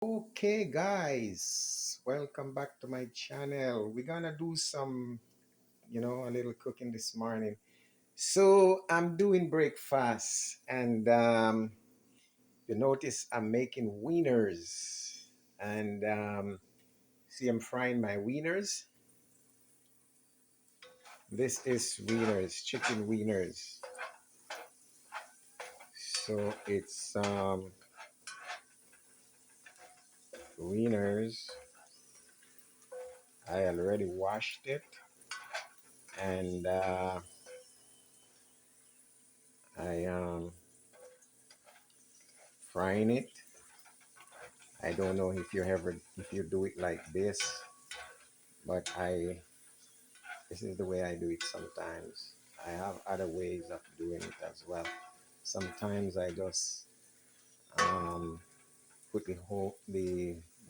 Okay, guys, welcome back to my channel. We're gonna do a little cooking this morning. So I'm doing breakfast, and you notice I'm making wieners, and see, I'm frying my wieners. This is wieners, chicken wieners. So it's wieners. I already washed it, and I frying it. I don't know if you do it like this, but this is the way I do it sometimes. I have other ways of doing it as well. Sometimes I just um, put the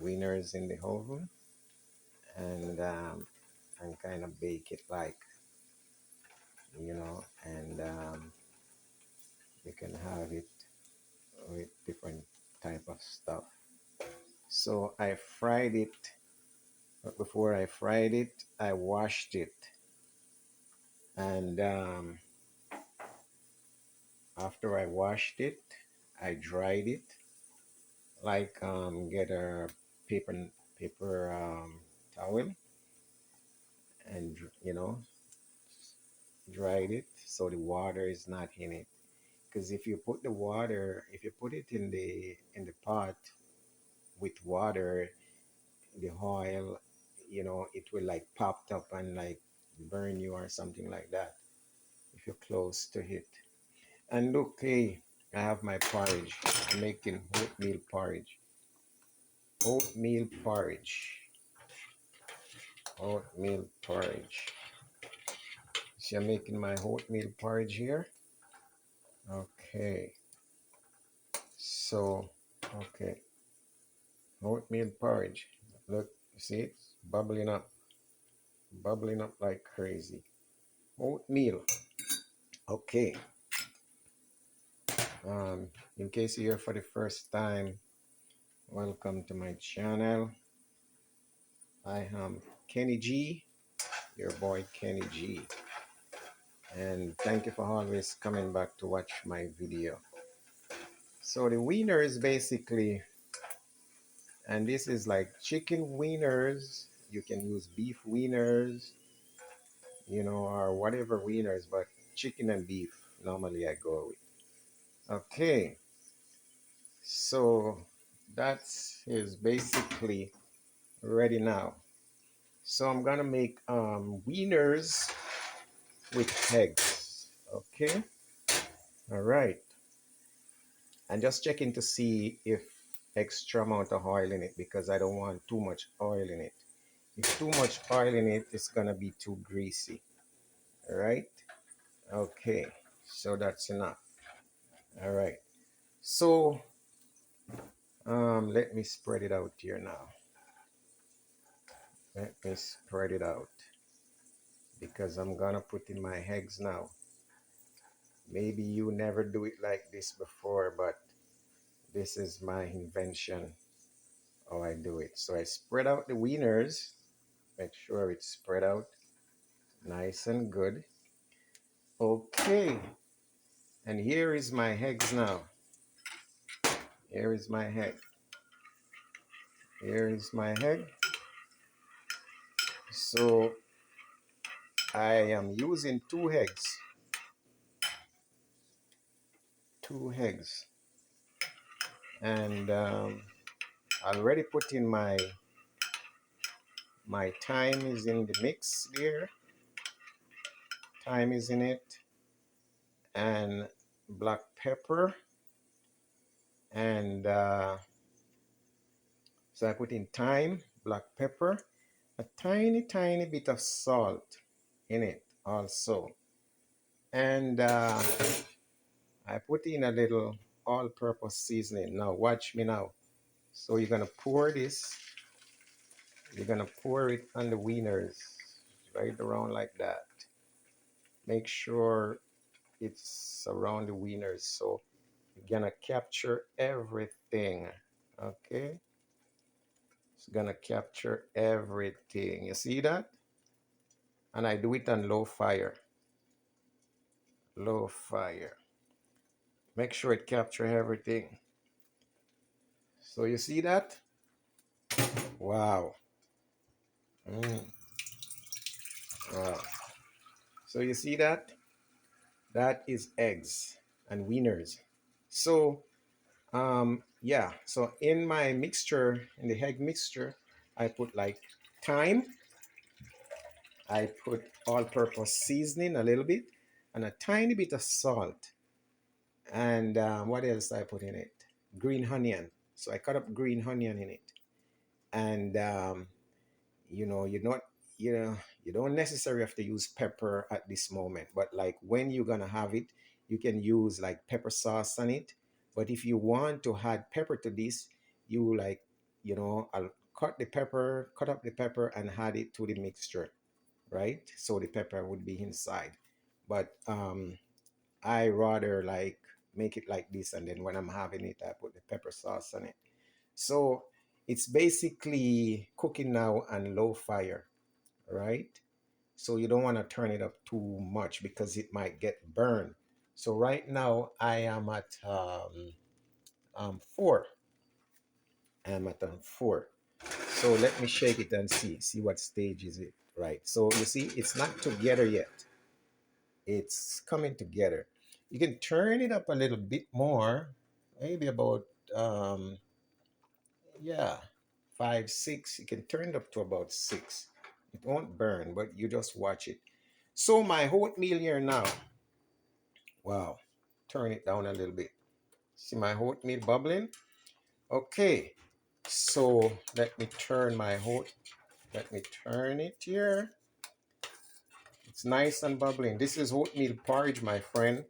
wieners in the oven and kind of bake it and you can have it with different type of stuff. So I fried it, but before I fried it, I washed it, and after I washed it, I dried it, get a paper paper towel, and dried it so the water is not in it. Because if you put it in the pot with water, the oil, it will like pop up and like burn you or something like that if you're close to it. And look, hey, I have my porridge. I'm making oatmeal porridge. Oatmeal porridge. Oatmeal porridge. So I'm making my oatmeal porridge here. Okay. So, okay. Oatmeal porridge. Look, you see it's bubbling up. Bubbling up like crazy. Oatmeal. Okay. Um, in case you're here for the first time, welcome to my channel. I am Kenny G, your boy Kenny G. And thank you for always coming back to watch my video. So the wieners basically, and this is like chicken wieners. You can use beef wieners, or whatever wieners, but chicken and beef normally I go with. Okay, so that is basically ready now. So I'm gonna make wieners with eggs. Okay, all right. And just checking to see if extra amount of oil in it because I don't want too much oil in it. If too much oil in it, it's gonna be too greasy. All right. Okay. So that's enough. All right. So let me spread it out here now. Let me spread it out because I'm gonna put in my eggs now. Maybe you never do it like this before, but this is my invention how I do it. So I spread out the wieners, make sure it's spread out nice and good. Okay, and here is my eggs now. Here is my egg. Here is my egg. So I am using two eggs. Two eggs. And I already put in my thyme is in the mix there. Thyme is in it. And black pepper. And so I put in thyme, black pepper, a tiny, tiny bit of salt in it also. And I put in a little all-purpose seasoning. Now watch me now. So you're gonna pour this. You're gonna pour it on the wieners, right around like that. Make sure it's around the wieners so you're gonna capture everything. Okay. It's gonna capture everything. You see that? And I do it on low fire. Low fire. Make sure it capture everything. So you see that? Wow. Mm, wow. So you see that? That is eggs and wieners. So yeah, so in my mixture, in the egg mixture, I put like thyme, I put all-purpose seasoning a little bit, and a tiny bit of salt. And what else I put in it? Green onion. So I cut up green onion in it. And you know, you know, you don't necessarily have to use pepper at this moment, but like when you're gonna have it, you can use like pepper sauce on it. But if you want to add pepper to this, you like, you know, I'll cut up the pepper and add it to the mixture, right? So the pepper would be inside. But I rather like make it like this, and then when I'm having it, I put the pepper sauce on it. So it's basically cooking now on low fire, right? So you don't want to turn it up too much because it might get burned. So right now I am at 4. I'm at 4. So let me shake it and see what stage is it. Right. So you see, it's not together yet. It's coming together. You can turn it up a little bit more, maybe about yeah, 5, 6. You can turn it up to about 6. It won't burn, but you just watch it. So my oatmeal here now. Wow. Turn it down a little bit. See my oatmeal bubbling? Okay. So let me turn my oat. Let me turn it here. It's nice and bubbling. This is oatmeal porridge, my friend.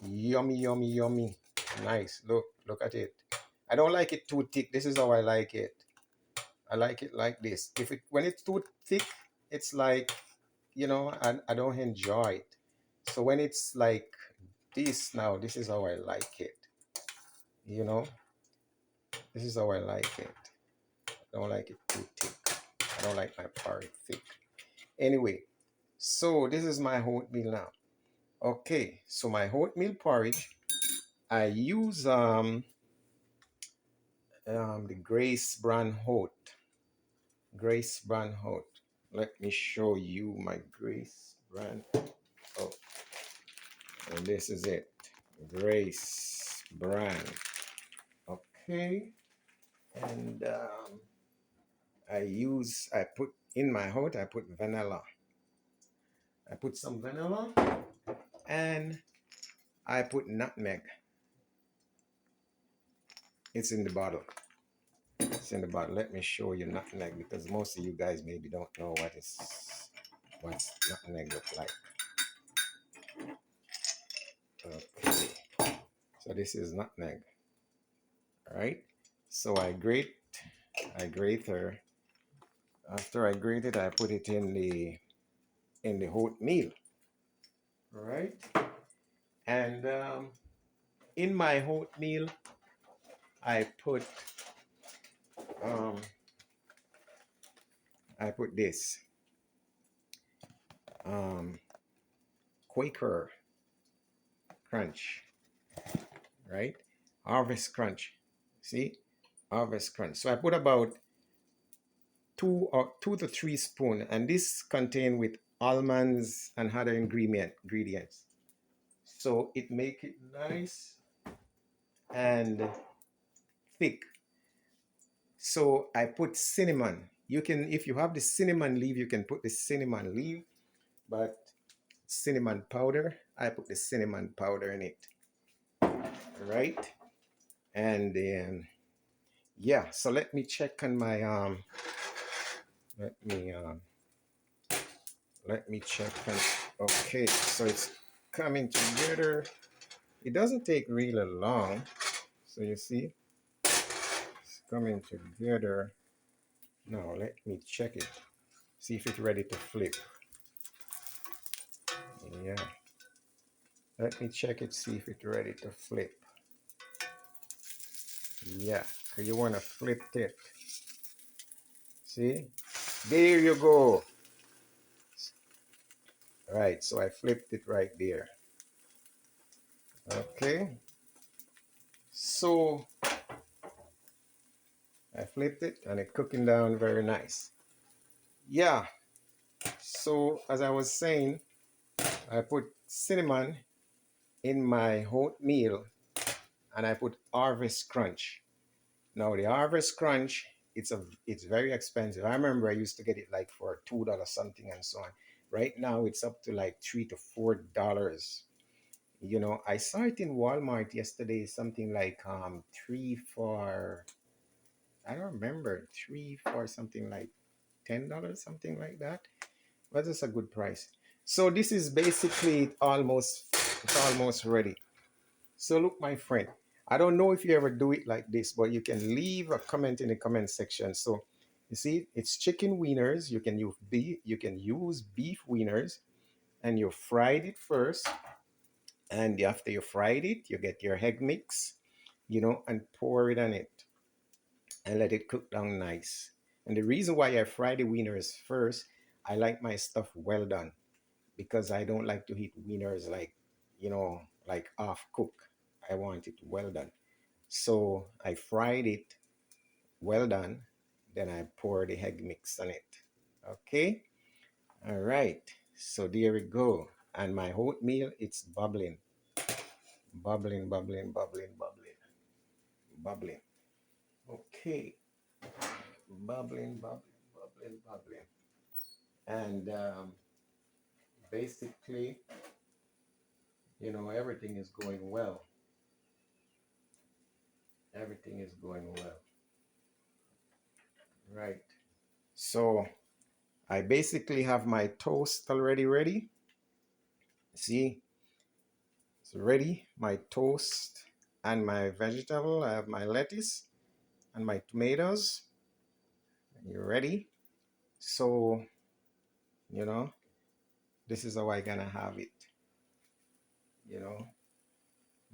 Yummy, yummy, yummy. Nice. Look at it. I don't like it too thick. This is how I like it. I like it like this. When it's too thick, it's like, you know, I don't enjoy it. So when it's like this now, this is how I like it. You know, this is how I like it. I don't like it too thick. I don't like my porridge thick. Anyway, so this is my oatmeal now. Okay, so my oatmeal porridge, I use the Grace brand oat. Grace brand oat. Let me show you my Grace brand oat. And this is it. Grace brand. Okay. And I put in my oat, I put vanilla. I put some vanilla and I put nutmeg. It's in the bottle. It's in the bottle. Let me show you nutmeg because most of you guys maybe don't know what's nutmeg look like. Okay. So this is nutmeg. All right. So I grate her. After I grate it, I put it in the oatmeal. All right. And in my oatmeal, I put um, this um, Quaker Crunch, right? Harvest Crunch. See, Harvest Crunch. So I put about 2 to 3 spoon, and this contain with almonds and other ingredients. So it make it nice and thick. So I put cinnamon. You can, if you have the cinnamon leaf, you can put the cinnamon leaf, but cinnamon powder, I put the cinnamon powder in it, right? And then yeah, so let me check on my let me check on. Okay, so it's coming together. It doesn't take really long. So you see, it's coming together. Now let me check it. See if it's ready to flip. Yeah. Let me check it, see if it's ready to flip. Yeah, so you want to flip it. See? There you go. Right, so I flipped it right there. Okay. So I flipped it and it's cooking down very nice. Yeah. So as I was saying, I put cinnamon in my oatmeal and I put Harvest Crunch. Now the Harvest Crunch, it's very expensive. I remember I used to get it like for $2 something and so on. Right now it's up to like $3 to $4. You know, I saw it in Walmart yesterday, something like three for, I don't remember, three for something like $10, something like that. But it's a good price. So this is basically it's almost ready. So look, my friend, I don't know if you ever do it like this, but you can leave a comment in the comment section. So you see, it's chicken wieners. You can use beef wieners, and you fried it first. And after you fried it, you get your egg mix, and pour it on it and let it cook down nice. And the reason why I fry the wieners first, I like my stuff well done because I don't like to eat wieners like half cook. I want it well done. So I fried it well done. Then I pour the egg mix on it. Okay. All right. So there we go. And my oatmeal, it's bubbling, bubbling, bubbling, bubbling, bubbling, bubbling. Okay. Bubbling, bubbling, bubbling, bubbling. And basically, everything is going well. Everything is going well. Right. So I basically have my toast already ready. See, it's ready. My toast and my vegetable. I have my lettuce and my tomatoes. You ready? So, you know, this is how I gonna have it. You know,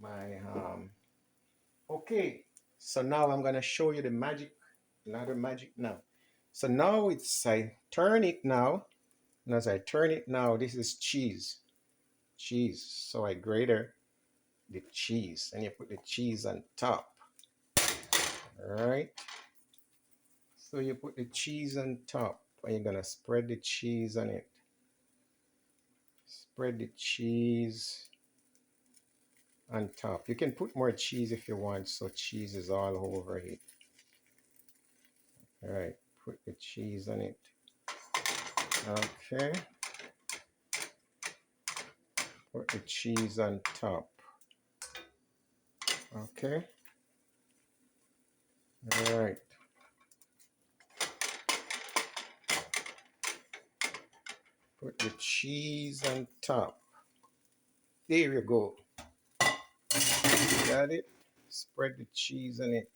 my okay. So now I'm gonna show you the magic, another magic now. So now I turn it now, and as I turn it now, this is cheese. Cheese. So I grate the cheese and you put the cheese on top. All right. So you put the cheese on top and you're gonna spread the cheese on it. Spread the cheese on top. You can put more cheese if you want, so cheese is all over it. All right, put the cheese on it. Okay, put the cheese on top. Okay, all right. Put the cheese on top. There you go. Got it? Spread the cheese on it.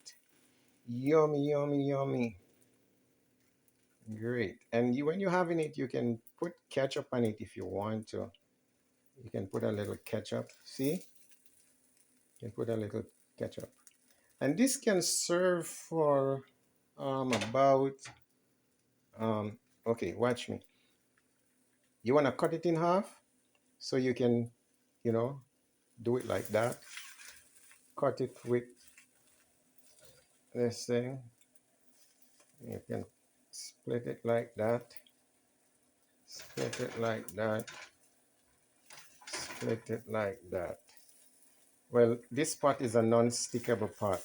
Yummy, yummy, yummy. Great. And when you're having it, you can put ketchup on it if you want to. You can put a little ketchup. See? You can put a little ketchup. And this can serve for about okay, watch me. You want to cut it in half so you can, you know, do it like that. Cut it with this thing. You can split it like that. Split it like that. Split it like that. Well, this pot is a non-stickable pot.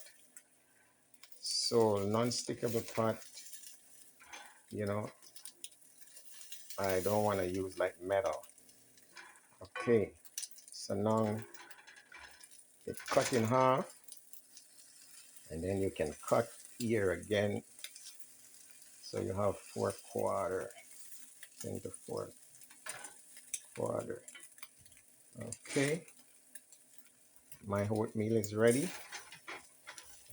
So non-stickable pot, you know, I don't want to use like metal. Okay, so now it cut in half, and then you can cut here again. So you have 4/4 into 4/4. Okay, my oatmeal is ready,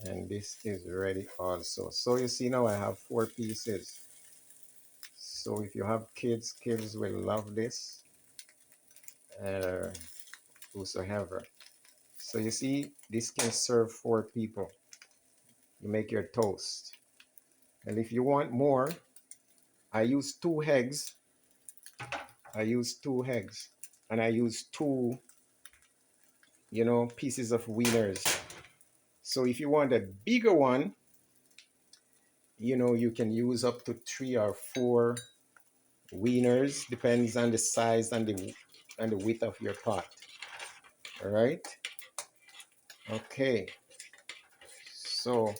and this is ready also. So you see now I have 4 pieces. So if you have kids, kids will love this. Uh, Whosoever. So you see, this can serve 4 people. You make your toast. And if you want more, I use 2 eggs. I use 2 eggs, and I use two, pieces of wieners. So if you want a bigger one, you can use up to 3 or 4 wieners, depends on the size and the width of your pot. All right. Okay. So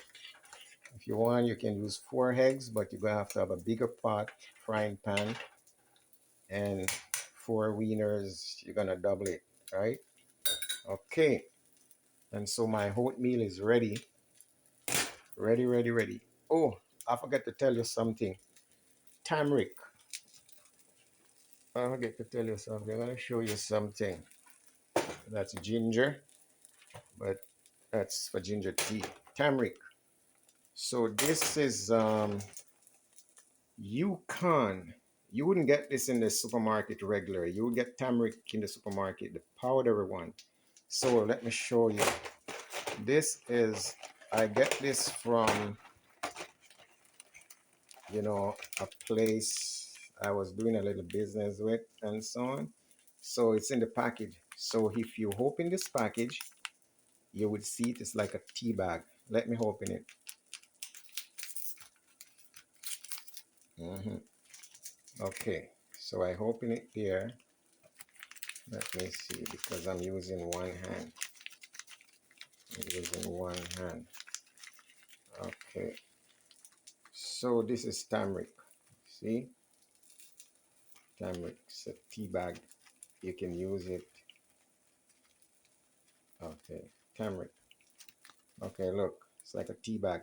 if you want, you can use 4 eggs, but you're gonna have to have a bigger pot, frying pan, and 4 wieners. You're gonna double it, right? Okay. And so my oatmeal is ready. Ready, ready, ready. Oh, I forgot to tell you something. Turmeric. I forget to tell you something. I'm gonna show you something. That's ginger, but that's for ginger tea. Turmeric. So this is Yukon. You wouldn't get this in the supermarket regularly. You would get turmeric in the supermarket, the powdery one. So let me show you. This is, I get this from, a place I was doing a little business with and so on. So it's in the package. So if you open this package, you would see it is like a tea bag. Let me open it. Okay, so I open it there. Let me see, because I'm using one hand. Okay, so this is turmeric. See, turmeric. It's a tea bag. You can use it. Okay, turmeric. Okay, look, it's like a tea bag.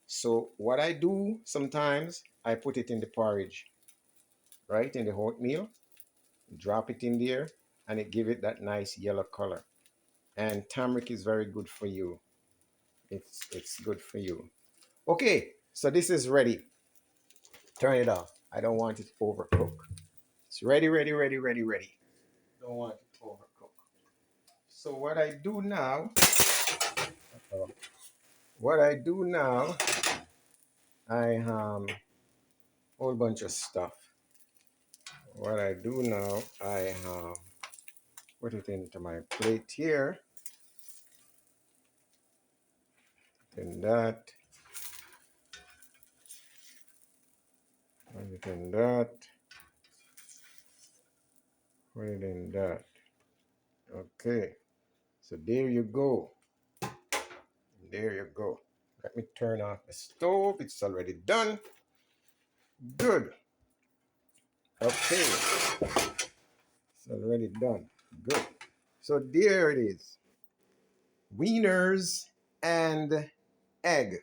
So what I do sometimes, I put it in the porridge, right, in the oatmeal. Drop it in there, and it give it that nice yellow color. And turmeric is very good for you. It's good for you. Okay, so this is ready. Turn it off. I don't want it to overcook. It's ready, ready, ready, ready, ready. Don't want it to overcook. So what I do now, what I do now, I whole bunch of stuff. What I do now, I put it into my plate here. Then that. Put it in that. Put it in that. Okay. So there you go. There you go. Let me turn off the stove. It's already done. Good. Okay. It's already done. Good. So there it is. Wieners and egg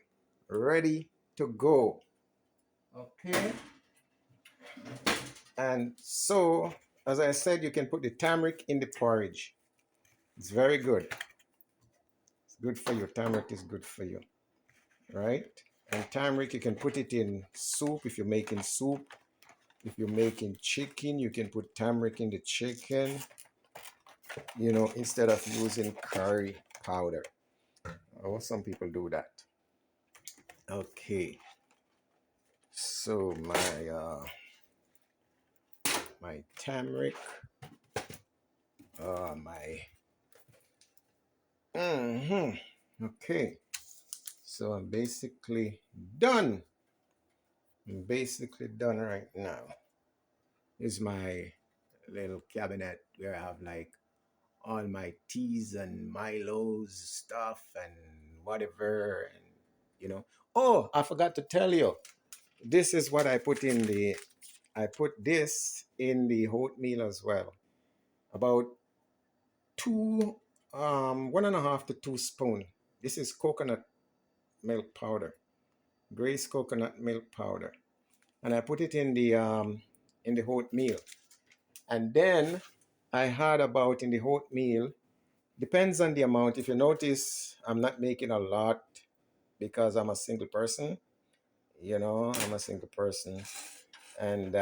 ready to go. Okay. And so, as I said, you can put the turmeric in the porridge. It's very good. It's good for you. Turmeric is good for you. Right? And turmeric, you can put it in soup if you're making soup. If you're making chicken, you can put turmeric in the chicken, instead of using curry powder. Oh, some people do that. Okay. So my turmeric, my okay. So I'm basically done. I'm basically done right now. This is my little cabinet where I have like all my teas and Milo's stuff and whatever, and Oh, I forgot to tell you. This is what I put this in the oatmeal as well. About 1.5 to 2 spoon. This is coconut milk powder, Grace coconut milk powder, and I put it in the oatmeal. And then I had about in the oatmeal, depends on the amount. If you notice, I'm not making a lot because I'm a single person. I'm a single person, and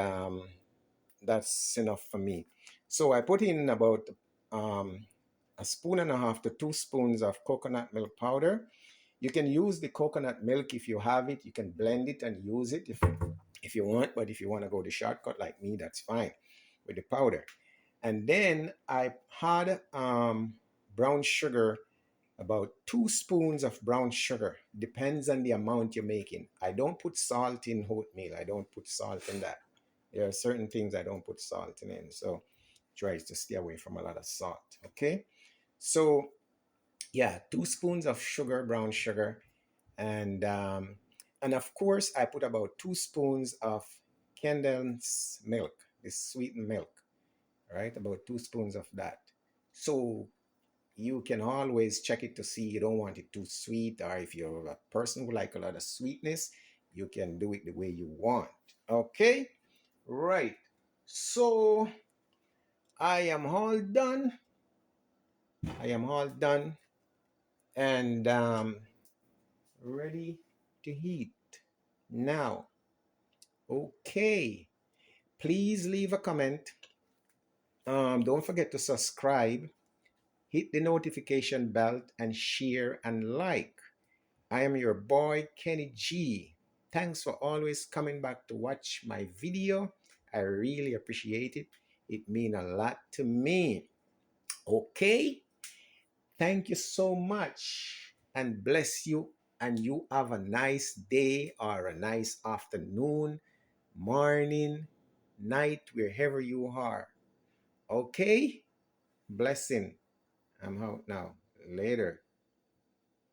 that's enough for me. So I put in about um, 1.5 to 2 spoons of coconut milk powder. You can use the coconut milk if you have it. You can blend it and use it if you want, but if you want to go the shortcut like me, that's fine with the powder. And then I had brown sugar, about 2 spoons of brown sugar. Depends on the amount you're making. I don't put salt in oatmeal. I don't put salt in that. There are certain things I don't put salt in. So try to stay away from a lot of salt. Okay. So yeah, 2 spoons of sugar, brown sugar, and of course I put about 2 spoons of condensed milk, this sweetened milk, right? About 2 spoons of that. So you can always check it to see you don't want it too sweet, or if you're a person who like a lot of sweetness, you can do it the way you want. Okay, right. So I am all done. I am all done and ready to heat now. Okay, please leave a comment. Don't forget to subscribe, hit the notification bell, and share and like. I am your boy, Kenny G. Thanks for always coming back to watch my video. I really appreciate it. It means a lot to me. Okay? Thank you so much and bless you. And you have a nice day or a nice afternoon, morning, night, wherever you are. Okay? Blessing. I'm out now. Later.